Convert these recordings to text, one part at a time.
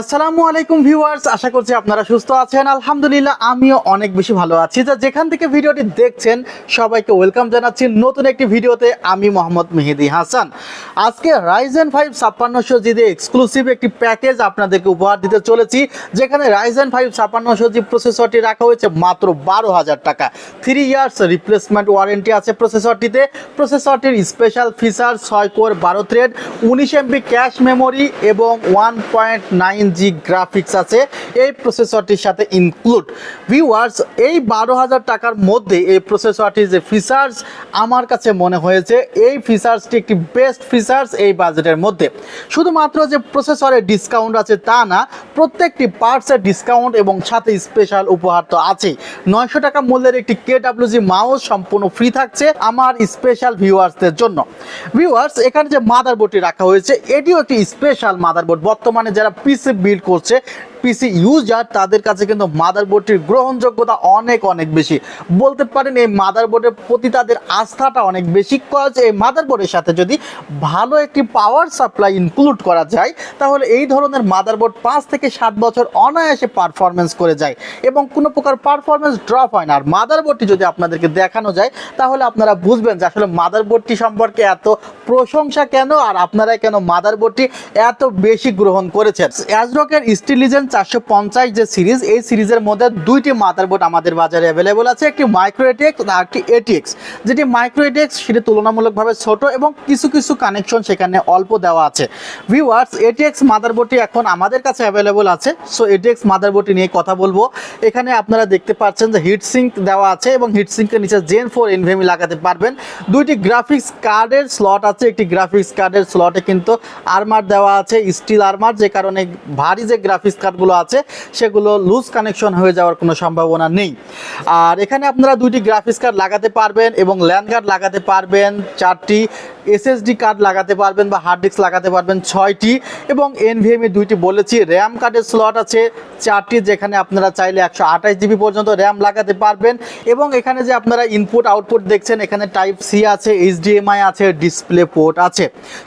আসসালামু আলাইকুম ভিউয়ার্স, আশা করছি আপনারা সুস্থ আছেন। আলহামদুলিল্লাহ আমিও অনেক বেশি ভালো আছি। যেখান থেকে ভিডিওটি দেখছেন সবাইকে ওয়েলকাম জানাচ্ছি নতুন একটি ভিডিওতে। আমি মোহাম্মদ মেহেদি হাসান। আজকে Ryzen 5600G দিয়ে এক্সক্লুসিভ একটি প্যাকেজ আপনাদেরকে উপহার দিতে চলেছি, যেখানে Ryzen 5600G প্রসেসরটি রাখা হয়েছে মাত্র 12,000 টাকা। 3 ইয়ার্স রিপ্লেসমেন্ট ওয়ারেন্টি আছে প্রসেসরটিতে। প্রসেসরটির special feature 6 core 12 thread, 19 MB cache memory এবং 1.9G গ্রাফিক্স আছে এই প্রসেসরটির সাথে ইনক্লুড। ভিউয়ার্স, এই 12,000 টাকার মধ্যে এই প্রসেসরটির যে ফিচার্স আমার কাছে মনে হয়েছে এই ফিচার্সটি একটি বেস্ট ফিচার্স এই বাজেটের মধ্যে। শুধুমাত্র যে প্রসেসরে ডিসকাউন্ট আছে তা না, প্রত্যেকটি পার্টসের ডিসকাউন্ট এবং সাথে স্পেশাল উপহার তো আছেই। 900 টাকা মূল্যের একটি KWG মাউস সম্পূর্ণ ফ্রি থাকছে আমার স্পেশাল ভিউয়ার্সদের জন্য। ভিউয়ার্স, এখানে যে মাদারবোর্ডটি রাখা হয়েছে এটিও একটি স্পেশাল মাদারবোর্ড। বর্তমানে যারা পিসি বিল্ড করছে, পিসি ইউজার, তাদের কাছে কিন্তু মাদারবোর্ডটির গ্রহণযোগ্যতা অনেক বেশি। বলতে পারেন এই মাদারবোর্ডের প্রতি তাদের আস্থাটা অনেক বেশি। কজ এই মাদারবোর্ডের সাথে যদি ভালো একটি পাওয়ার সাপ্লাই ইনক্লুড করা যায় তাহলে এই ধরনের মাদারবোর্ড 5 থেকে 7 বছর অনায়াসে পারফরমেন্স করে যায় এবং কোনো প্রকার পারফরমেন্স ড্রপ হয় না। আর মাদারবোর্ডটি যদি আপনাদেরকে দেখানো যায় তাহলে আপনারা বুঝবেন যে আসলে মাদারবোর্ডটি সম্পর্কে এত প্রশংসা কেন, আর আপনারা কেন মাদারবোর্ডটি এত বেশি গ্রহণ করেছেন। অ্যাজরকের স্টিল লিজেন্ড 450 যে সিরিজ, এই সিরিজের মধ্যে দুইটি মাদারবোর্ড আমাদের বাজারে অ্যাভেলেবল আছে, একটি মাইক্রো এটিএক্স আর একটি এটিএক্স। যেটি মাইক্রো এটিএক্স সেটি তুলনামূলকভাবে ছোট এবং কিছু কানেকশন সেখানে অল্প দেওয়া আছে। ভিউয়ার্স, এটিএক্স মাদারবোর্ডটি এখন আমাদের কাছে অ্যাভেলেবল আছে। সো এটিএক্স মাদারবোর্ডটি নিয়ে কথা বলবো। এখানে আপনারা দেখতে পাচ্ছেন যে হিটসিঙ্ক দেওয়া আছে এবং হিটসিঙ্কের নিচে Gen 4 NVMe লাগাতে পারবেন। দুইটি গ্রাফিক্স কার্ডের স্লট আছে। একটি গ্রাফিক্স কার্ডের স্লটে কিন্তু আর্মার দেওয়া আছে, স্টিল আর্মার, যে কারণে ভারী যে গ্রাফিক্স কার্ডগুলো আছে সেগুলো লুজ কানেকশন হয়ে যাওয়ার কোনো সম্ভাবনা নেই। আর এখানে আপনারা দুইটি গ্রাফিক্স কার্ড লাগাতে পারবেন এবং ল্যান্ড কার্ড লাগাতে পারবেন 4টি, SSD কার্ড লাগাতে পারবেন বা হার্ড ডিস্ক লাগাতে পারবেন 6টি এবং NVMe দুইটি বলেছি। র্যাম কার্ডের স্লট আছে 4টি, যেখানে আপনারা চাইলে 128 GB পর্যন্ত র্যাম লাগাতে পারবেন। এবং এখানে যে আপনারা ইনপুট আউটপুট দেখছেন, এখানে টাইপ সি আছে, HDMI আছে, ডিসপ্লে পোর্ট আছে।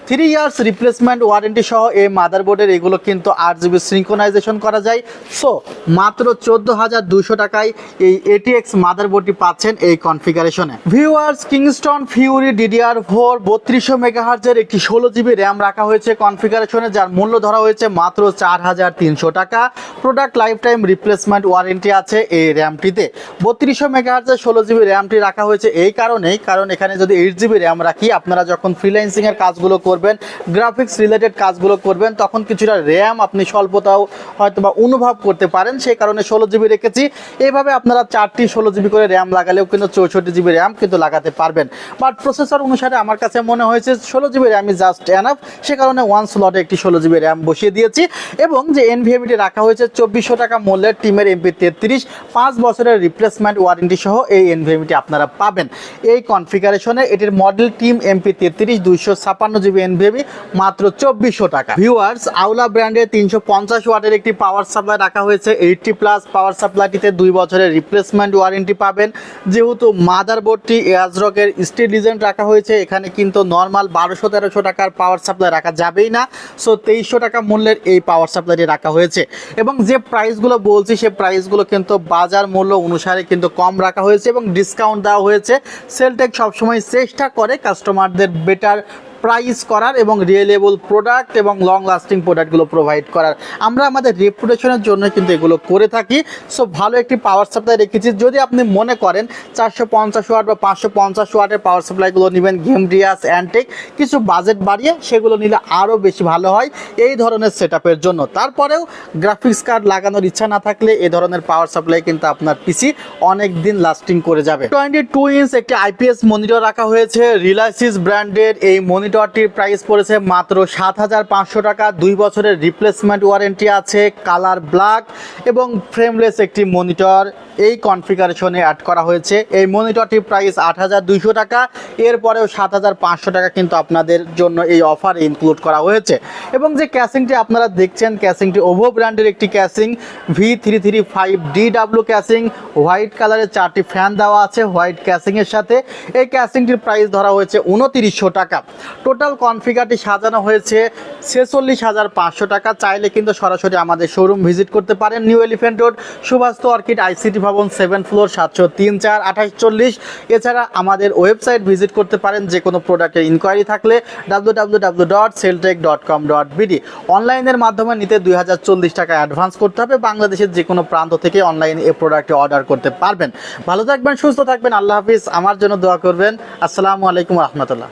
3 ইয়ার্স রিপ্লেসমেন্ট ওয়ারেন্টি সহ এই মাদারবোর্ডের এগুলো কিন্তু 8 GB সিনক্রোনাইজেশন করা যায়। সো মাত্র 14,200 টাকায় এই এটিএক্স মাদারবোর্ডটি পাচ্ছেন এই কনফিগারেশনে। ভিউয়ার্স, কিংস্টন ফিউরি DDR4 3200 মেগাহার্জের একটি 16 GB র্যাম রাখা হয়েছে কনফিগারেশনে, যার মূল্য ধরা হয়েছে মাত্র 4,300 টাকা। Product life time replacement warranty আছে এই র্যামটিতে। 3200 মেগাহার্জের 16 GB র্যামটি রাখা হয়েছে এই কারণেই, কারণ এখানে যদি 8 GB র্যাম রাখি, আপনারা যখন ফ্রিল্যান্সিং এর কাজগুলো করবেন, গ্রাফিক্স রিলেটেড কাজগুলো করবেন, তখন কিছুটা র্যাম আপনি স্বল্পতাও হয়তো বা অনুভব করতে পারেন। সেই কারণে 16 GB রেখেছি। এইভাবে আপনারা 4টি 16 GB করে র্যাম লাগালেও কিন্তু 64 GB র্যাম কিন্তু লাগাতে পারবেন। বাট প্রসেসর অনুসারে আমার কাছে মনে হয়েছে 16 GB RAM is just enough. সে কারণে ওয়ান স্লটে একটি 16 GB র্যাম বসিয়ে দিয়েছি। এবং যে NVMe রাখা হয়েছে 2400 টাকা মূল্যের টিমের MP33, 5 বছরের রিপ্লেসমেন্ট ওয়ারেন্টি সহ এই NVMe আপনারা পাবেন এই কনফিগারেশনে। এটির model team MP33 256 GB NVMe, মাত্র 2400 টাকা। ভিউয়ার্স, আউলা ব্র্যান্ডের 350 ওয়াটের একটি পাওয়ার সাপ্লাই রাখা হয়েছে 80+ পাওয়ার সাপ্লাইটিতে 2 বছরের রিপ্লেসমেন্ট ওয়ারেন্টি পাবেন। যেহেতু মাদারবোর্ডটি অ্যাজরকের স্টিল লিজেন্ড রাখা হয়েছে, এখানে কিন্তু নর্মাল 1200-1300 টাকার পাওয়ার সাপ্লাই রাখা যাবেই না। সো 2300 টাকা মূল্যের এই পাওয়ার সাপ্লাইটি রাখা হয়েছে। এবং যে প্রাইসগুলো বলছি সে প্রাইসগুলো কিন্তু বাজার মূল্য অনুসারে কিন্তু কম রাখা হয়েছে এবং ডিসকাউন্ট দেওয়া হয়েছে। সেলটেক সবসময় চেষ্টা করে কাস্টমারদের বেটার প্রাইস করার এবং রিয়েলেবল প্রোডাক্ট এবং লং লাস্টিং প্রোডাক্টগুলো প্রোভাইড করার। আমরা আমাদের রেপুটেশনের জন্য কিন্তু এগুলো করে থাকি। সো ভালো একটি পাওয়ার সাপ্লাই রেখেছি। যদি আপনি মনে করেন 450 ওয়াট বা 550 ওয়াটের পাওয়ার সাপ্লাইগুলো নেবেন গেম রিয়াস অ্যান্টেক, কিছু বাজেট বাড়িয়ে সেগুলো নিলে আরও বেশি ভালো হয় এই ধরনের সেটআপের জন্য। তারপরেও গ্রাফিক্স কার্ড লাগানোর ইচ্ছা না থাকলে এই ধরনের পাওয়ার সাপ্লাই কিন্তু আপনার পিসি অনেক দিন লাস্টিং করে যাবে। 22 ইঞ্চ একটি IPS মনিটর রাখা হয়েছে রিলাইসিস ব্র্যান্ডের। এই মনিটরটির প্রাইস পড়েছে মাত্র 7,500 টাকা। 2 বছরের রিপ্লেসমেন্ট ওয়ারেন্টি আছে। কালার ব্ল্যাক এবং ফ্রেমলেস একটি মনিটর এই কনফিগারেশনে অ্যাড করা হয়েছে। এই মনিটরটির প্রাইস 8,200 টাকা। এরপরেও 7,500 টাকা কিন্তু আপনাদের জন্য এই অফারে ইনক্লুড করা হয়েছে। এবং যে ক্যাসিংটি আপনারা দেখছেন, ক্যাসিংটি ওভো ব্র্যান্ডের একটি ক্যাসিং, V335DW ক্যাসিং। হোয়াইট কালারের 4টি ফ্যান দেওয়া আছে হোয়াইট ক্যাসিংয়ের সাথে। এই ক্যাসিংটির প্রাইস ধরা হয়েছে 2900 টাকা। টোটাল কনফিগারটি সাজানো হয়েছে 46,500 টাকা। চাইলে কিন্তু সরাসরি আমাদের শোরুম ভিজিট করতে পারেন, New Elephant Road, Suvastu Orchid, ICT ভবন, 7 ফ্লোর, 703-4-2840। এছাড়া আমাদের ওয়েবসাইট ভিজিট করতে পারেন যে কোনো প্রোডাক্টের ইনকোয়ারি থাকলে www.celltech.com.bd। অনলাইনের মাধ্যমে নিতে 2040 টাকা অ্যাডভান্স করতে হবে। বাংলাদেশের যে কোনো প্রান্ত থেকে অনলাইনে এই প্রোডাক্টটি অর্ডার করতে পারবেন। ভালো থাকবেন, সুস্থ থাকবেন, আল্লাহ হাফিজ। আমার জন্য দোয়া করবেন। আসসালামু আলাইকুম রহমতুল্লাহ।